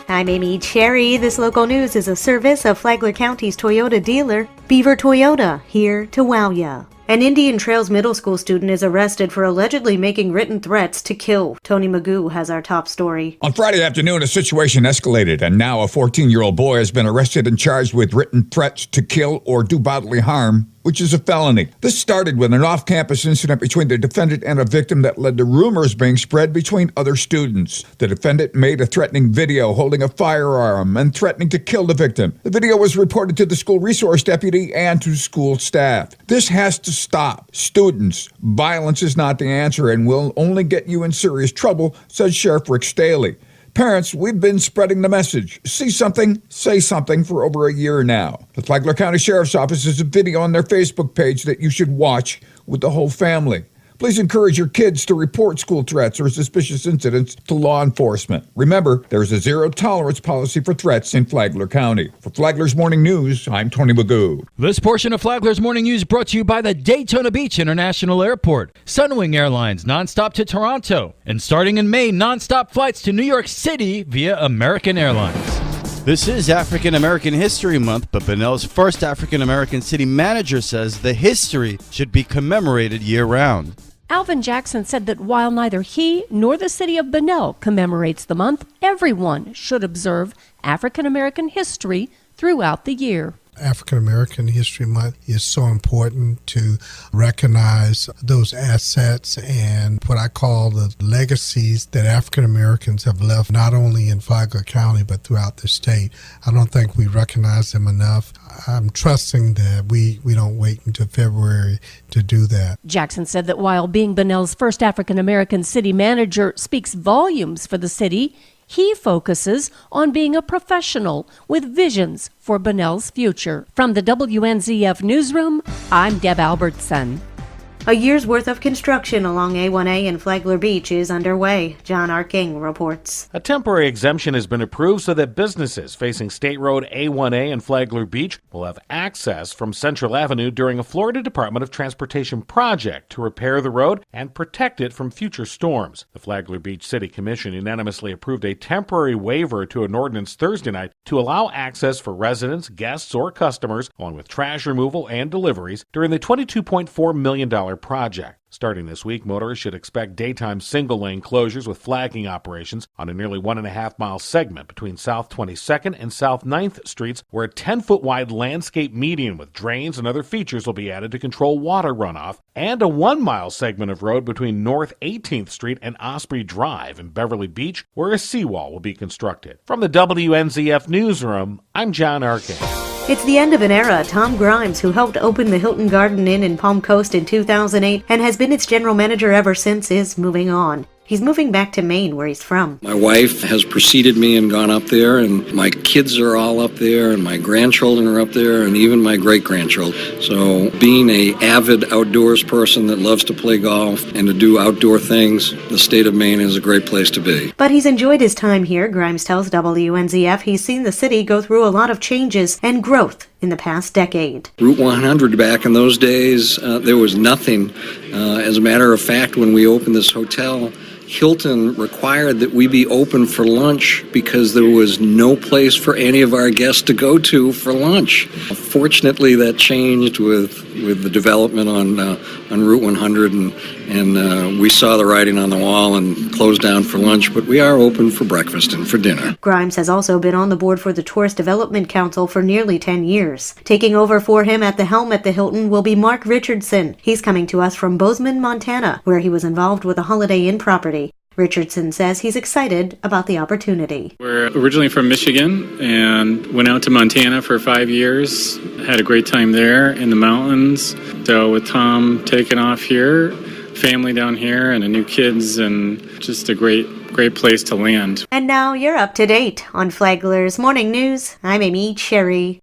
I'm Amy Cherry. This local news is a service of Flagler County's Toyota dealer, Beaver Toyota, here to wow ya. An Indian Trails middle school student is arrested for allegedly making written threats to kill. Tony Magoo has our top story. On Friday afternoon, a situation escalated, and now a 14-year-old boy has been arrested and charged with written threats to kill or do bodily harm, which is a felony. This started with an off-campus incident between the defendant and a victim that led to rumors being spread between other students. The defendant made a threatening video holding a firearm and threatening to kill the victim. The video was reported to the school resource deputy and to school staff. This has to stop. Students, violence is not the answer and will only get you in serious trouble, said Sheriff Rick Staley. Parents, we've been spreading the message. See something, say something for over a year now. The Flagler County Sheriff's Office has a video on their Facebook page that you should watch with the whole family. Please encourage your kids to report school threats or suspicious incidents to law enforcement. Remember, there's a zero-tolerance policy for threats in Flagler County. For Flagler's Morning News, I'm Tony Magoo. This portion of Flagler's Morning News brought to you by the Daytona Beach International Airport, Sunwing Airlines nonstop to Toronto, and starting in May, nonstop flights to New York City via American Airlines. This is African American History Month, but Bunnell's first African American city manager says the history should be commemorated year-round. Alvin Jackson said that while neither he nor the city of Bunnell commemorates the month, everyone should observe African American history throughout the year. African American History Month is so important to recognize those assets and what I call the legacies that African Americans have left not only in Flagler County but throughout the state. I don't think we recognize them enough. I'm trusting that we don't wait until February to do that. Jackson said that while being Bunnell's first African American city manager speaks volumes for the city, he focuses on being a professional with visions for Bunnell's future. From the WNZF Newsroom, I'm Deb Albertson. A year's worth of construction along A1A in Flagler Beach is underway. John Arking reports. A temporary exemption has been approved so that businesses facing State Road A1A in Flagler Beach will have access from Central Avenue during a Florida Department of Transportation project to repair the road and protect it from future storms. The Flagler Beach City Commission unanimously approved a temporary waiver to an ordinance Thursday night to allow access for residents, guests, or customers, along with trash removal and deliveries during the $22.4 million project. Starting this week, motorists should expect daytime single-lane closures with flagging operations on a nearly 1.5-mile segment between South 22nd and South 9th Streets, where a 10-foot-wide landscape median with drains and other features will be added to control water runoff, and a 1-mile segment of road between North 18th Street and Osprey Drive in Beverly Beach, where a seawall will be constructed. From the WNZF Newsroom, I'm John Arkin. It's the end of an era. Tom Grimes, who helped open the Hilton Garden Inn in Palm Coast in 2008 and has been its general manager ever since, is moving on. He's moving back to Maine, where he's from. My wife has preceded me and gone up there, and my kids are all up there, and my grandchildren are up there, and even my great-grandchildren. So being an avid outdoors person that loves to play golf and to do outdoor things, the state of Maine is a great place to be. But he's enjoyed his time here. Grimes tells WNZF he's seen the city go through a lot of changes and growth in the past decade. Route 100 back in those days, there was nothing. As a matter of fact, when we opened this hotel, Hilton required that we be open for lunch because there was no place for any of our guests to go to for lunch. Fortunately, that changed with the development on Route 100, and we saw the writing on the wall and closed down for lunch, but we are open for breakfast and for dinner. Grimes has also been on the board for the Tourist Development Council for nearly 10 years. Taking over for him at the helm at the Hilton will be Mark Richardson. He's coming to us from Bozeman, Montana, where he was involved with a Holiday Inn property. Richardson says he's excited about the opportunity. We're originally from Michigan and went out to Montana for 5 years. Had a great time there in the mountains. So with Tom taking off here, family down here and a new kids, and just a great place to land. And now you're up to date on Flagler's Morning News. I'm Amy Cherry.